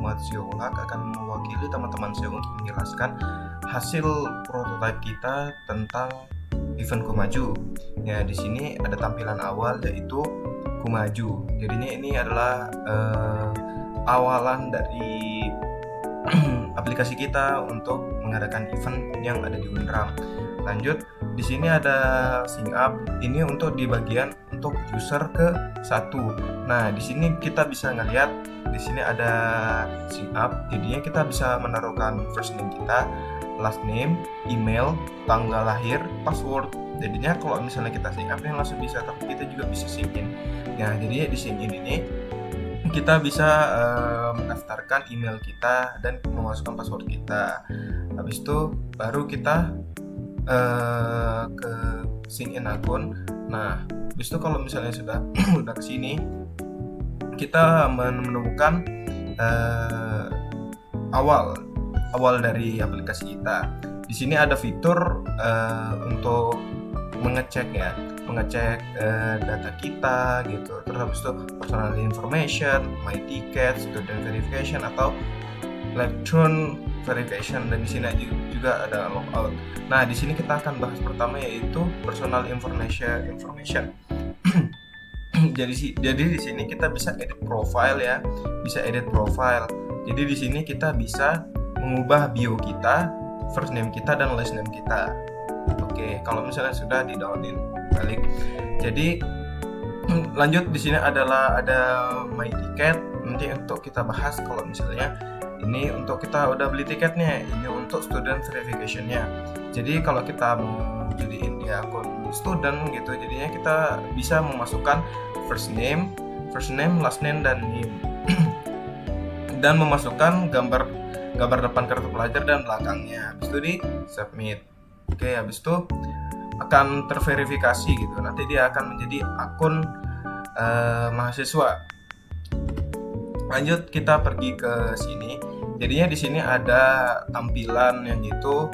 Muhammad Ziaulhaq akan mewakili teman-teman saya untuk menjelaskan hasil prototipe kita tentang event Kumaju. Ya, di sini ada tampilan awal yaitu Kumaju. Jadinya ini adalah awalan dari aplikasi kita untuk mengadakan event yang ada di Unram. Lanjut, di sini ada sync up. Ini untuk di bagian untuk user ke 1. Nah, di sini kita bisa ngelihat di sini ada sync up. Jadinya kita bisa menaruhkan first name kita, last name, email, tanggal lahir, password. Jadinya kalau misalnya kita sync up ini langsung bisa, tapi kita juga bisa sync in. Nah, jadi di sync in ini kita bisa mendaftarkan email kita dan memasukkan password kita. Habis itu baru kita ke sign in akun. Nah, habis itu kalau misalnya sudah udah kesini, kita menemukan awal dari aplikasi kita. Di sini ada fitur untuk mengecek data kita gitu. Terus habis itu personal information, my ticket, student verification atau electron verification, dan di sini juga ada logout. Nah, di sini kita akan bahas pertama yaitu personal information. Jadi di sini kita bisa edit profile ya, Jadi di sini kita bisa mengubah bio kita, first name kita dan last name kita. Oke, kalau misalnya sudah di-downin balik. Jadi lanjut, di sini ada my ticket. Nanti untuk kita bahas kalau misalnya ini untuk kita udah beli tiketnya, ini untuk student verification-nya. Jadi kalau kita mau jadiin dia akun student gitu, jadinya kita bisa memasukkan first name, last name dan name. Dan memasukkan gambar depan kartu pelajar dan belakangnya. Habis itu di submit. Oke, habis itu akan terverifikasi gitu. Nanti dia akan menjadi akun mahasiswa. Lanjut, kita pergi ke sini. Jadinya di sini ada tampilan yang itu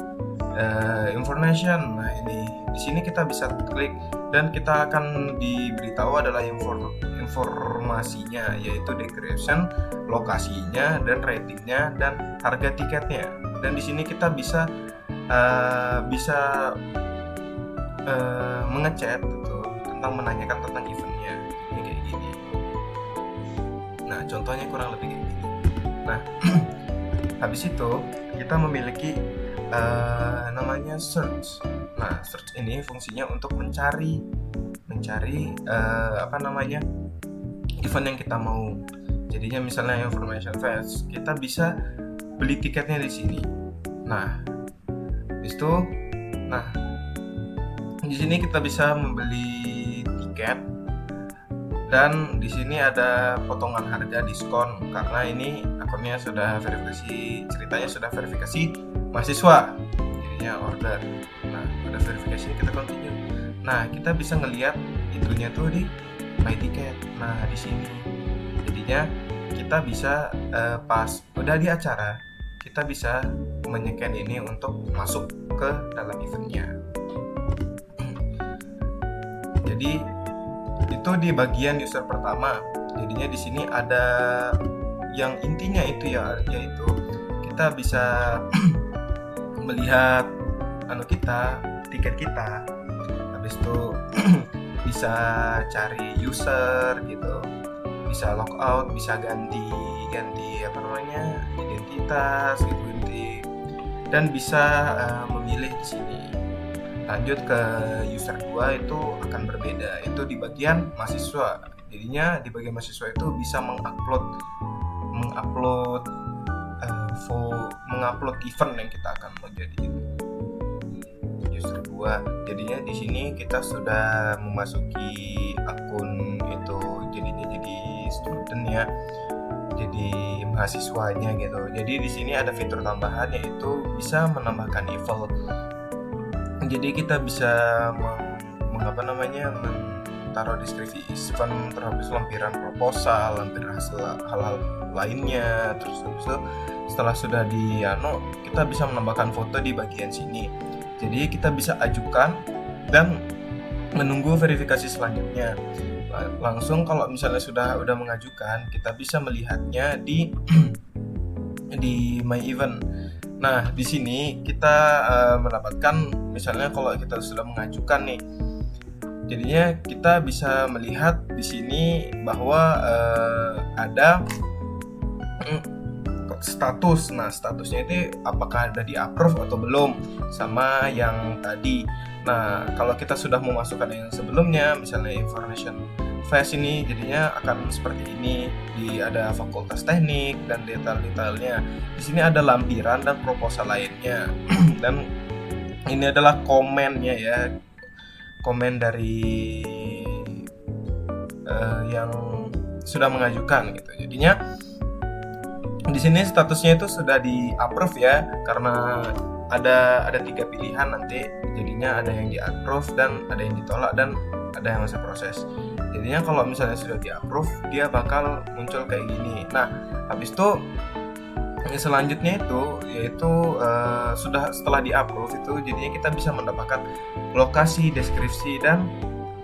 information. Nah, ini di sini kita bisa klik dan kita akan diberitahu adalah informasinya, yaitu description, lokasinya dan ratingnya dan harga tiketnya. Dan di sini kita bisa mengechat gitu, tentang menanyakan tentang eventnya. Ini kayak gini. Nah, contohnya kurang lebih kayak gini. Nah, habis itu kita memiliki namanya search. Nah, search ini fungsinya untuk mencari event yang kita mau. Jadinya misalnya information fest, kita bisa beli tiketnya di sini. Nah, habis itu, di sini kita bisa membeli tiket dan di sini ada potongan harga diskon karena ini akunnya sudah verifikasi, ceritanya sudah verifikasi mahasiswa, jadinya order. Nah, pada verifikasi kita continue. Nah, kita bisa ngelihat itunya tuh di my ticket. Nah, di sini jadinya kita bisa pas udah di acara, kita bisa menyekan ini untuk masuk ke dalam eventnya. Jadi itu di bagian user pertama. Jadinya di sini ada yang intinya itu yaitu kita bisa melihat tiket kita. Habis itu bisa cari user gitu, bisa logout, bisa ganti identitas gitu, dan bisa memilih di sini. Lanjut ke user 2 itu akan berbeda, itu di bagian mahasiswa. Jadinya di bagian mahasiswa itu bisa mengupload event yang kita akan mau jadiin. User 2. Jadinya di sini kita sudah memasuki akun itu, jadinya jadi student ya. Jadi mahasiswanya gitu. Jadi di sini ada fitur tambahan yaitu bisa menambahkan event. Jadi kita bisa taruh deskripsi event, terus lampiran proposal, lampiran hal-hal lainnya. Terus setelah sudah kita bisa menambahkan foto di bagian sini. Jadi kita bisa ajukan dan menunggu verifikasi selanjutnya. Langsung kalau misalnya sudah mengajukan, kita bisa melihatnya di di My Event. Nah, di sini kita mendapatkan misalnya kalau kita sudah mengajukan nih, jadinya kita bisa melihat di sini bahwa ada status. Nah, statusnya itu apakah ada di approve atau belum sama yang tadi. Nah, kalau kita sudah memasukkan yang sebelumnya, misalnya information phase ini, jadinya akan seperti ini. Ada fakultas teknik dan detail-detailnya. Di sini ada lampiran dan proposal lainnya. Dan ini adalah komennya ya, komen dari yang sudah mengajukan gitu. Jadinya di sini statusnya itu sudah di approve ya, karena ada 3 pilihan nanti, jadinya ada yang di approve dan ada yang ditolak dan ada yang masih proses. Jadinya kalau misalnya sudah di approve, dia bakal muncul kayak gini. Nah, habis itu selanjutnya itu yaitu sudah setelah di approve itu, jadinya kita bisa mendapatkan lokasi, deskripsi dan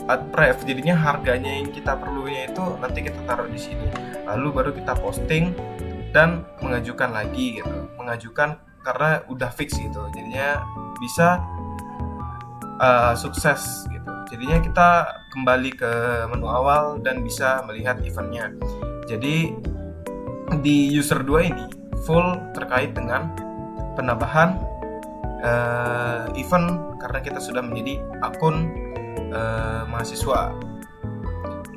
adpref. Jadinya harganya yang kita perlunya itu nanti kita taruh di sini, lalu baru kita posting dan mengajukan lagi gitu. Mengajukan karena udah fix gitu, jadinya bisa sukses gitu. Jadinya kita kembali ke menu awal dan bisa melihat eventnya. Jadi di user 2 ini full terkait dengan penambahan event karena kita sudah menjadi akun mahasiswa.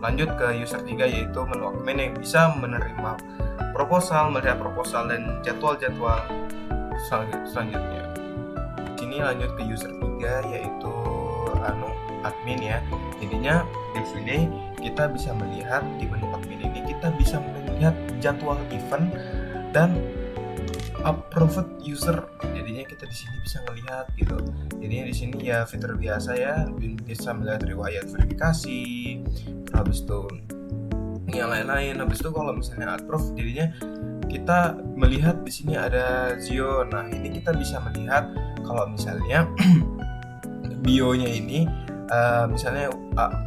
Lanjut ke user 3 yaitu menu admin yang bisa menerima proposal, melihat proposal dan jadwal-jadwal selanjutnya. Sini lanjut ke user 3 yaitu admin ya. Jadinya di sini kita bisa melihat di menu admin ini kita bisa melihat jadwal event dan approved user. Jadinya kita di sini bisa melihat gitu. Jadinya di sini ya fitur biasa ya, bisa melihat riwayat verifikasi, habis itu yang lain-lain. Habis itu kalau misalnya approve, jadinya kita melihat di sini ada Zio. Nah, ini kita bisa melihat kalau misalnya bio-nya ini misalnya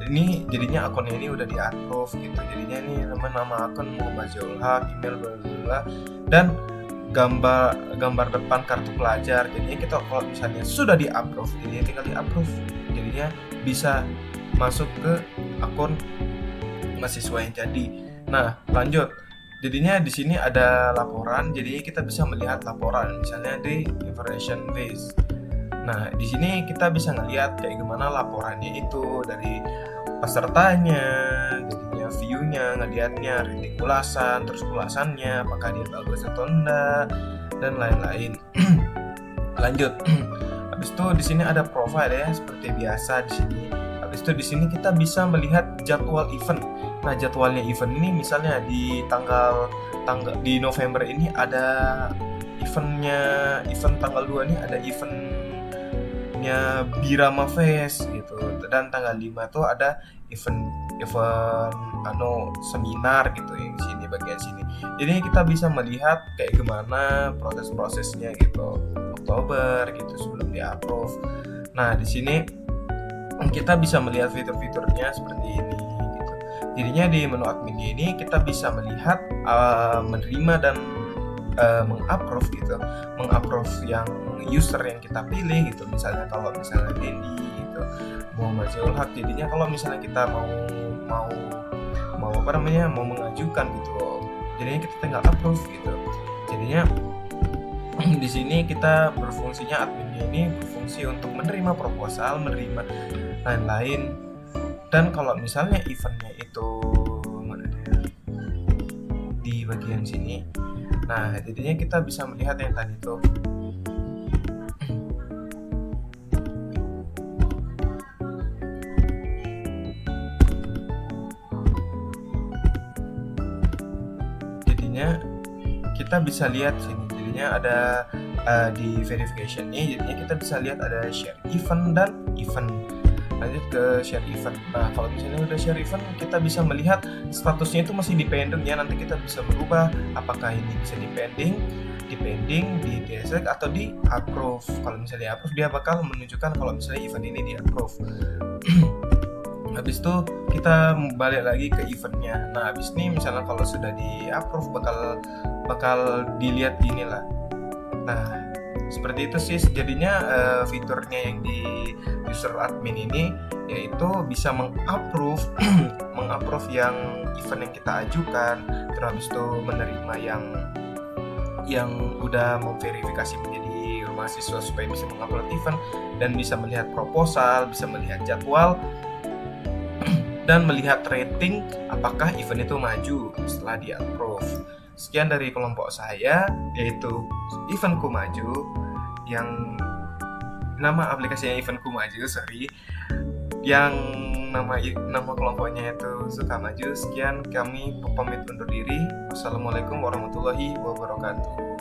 ini jadinya akunnya ini udah di-approve gitu. Jadinya ini nama akun Muhammad Ziyul Haq, email bla bla bla dan gambar depan kartu pelajar. Jadinya kita kalau misalnya sudah di-approve, jadinya tinggal di-approve. Jadinya bisa masuk ke akun mahasiswa yang jadi. Nah, lanjut. Jadinya di sini ada laporan, jadi kita bisa melihat laporan misalnya di information base. Nah, di sini kita bisa ngelihat kayak gimana laporannya itu dari pesertanya, jadinya view-nya, ngelihatnya, rating ulasan, terus ulasannya, apakah dia bagus atau enggak, dan lain-lain. Lanjut. Habis itu di sini ada profile ya, seperti biasa di sini. Habis itu di sini kita bisa melihat jadwal event. Nah, jadwalnya event ini misalnya di tanggal di November ini ada event tanggal 2 ini ada eventnya Birama Fest gitu, dan tanggal 5 tuh ada event seminar gitu yang sini bagian sini. Jadi kita bisa melihat kayak gimana proses-prosesnya gitu Oktober gitu sebelum di-approve. Nah, di sini kita bisa melihat fitur-fiturnya seperti ini gitu. Jadinya di menu admin ini kita bisa melihat menerima dan mengapprove gitu, mengapprove yang user yang kita pilih gitu. Misalnya kalau misalnya Dendi gitu, Muhammad Ziyul Haq, jadinya kalau misalnya kita mau mengajukan gitu, jadinya kita tinggal approve gitu. Jadinya di sini kita berfungsinya adminnya ini berfungsi untuk menerima proposal, menerima lain-lain. Dan kalau misalnya eventnya itu di bagian sini, nah jadinya kita bisa melihat yang tadi tuh. Jadinya kita bisa lihat sini. Jadinya ada di verification ini, jadinya kita bisa lihat ada share event dan event. Lanjut ke share event. Nah, kalau misalnya udah share event, kita bisa melihat statusnya itu masih di pending ya. Nanti kita bisa berubah apakah ini bisa di pending, di desek atau di approve. Kalau misalnya approve, dia bakal menunjukkan kalau misalnya event ini di approve. Habis itu kita balik lagi ke eventnya. Nah, habis ini misalnya kalau sudah di approve bakal dilihat inilah. Nah, seperti itu sih jadinya fiturnya yang di user admin ini yaitu bisa mengapprove mengapprove yang event yang kita ajukan, terus habis itu menerima yang udah memverifikasi menjadi mahasiswa supaya bisa mengupload event dan bisa melihat proposal, bisa melihat jadwal dan melihat rating apakah event itu maju setelah di-approve. Sekian dari kelompok saya, yaitu Eventku Maju, yang nama aplikasinya Eventku Maju, yang nama kelompoknya itu Suka Maju. Sekian, kami pamit undur diri. Wassalamualaikum warahmatullahi wabarakatuh.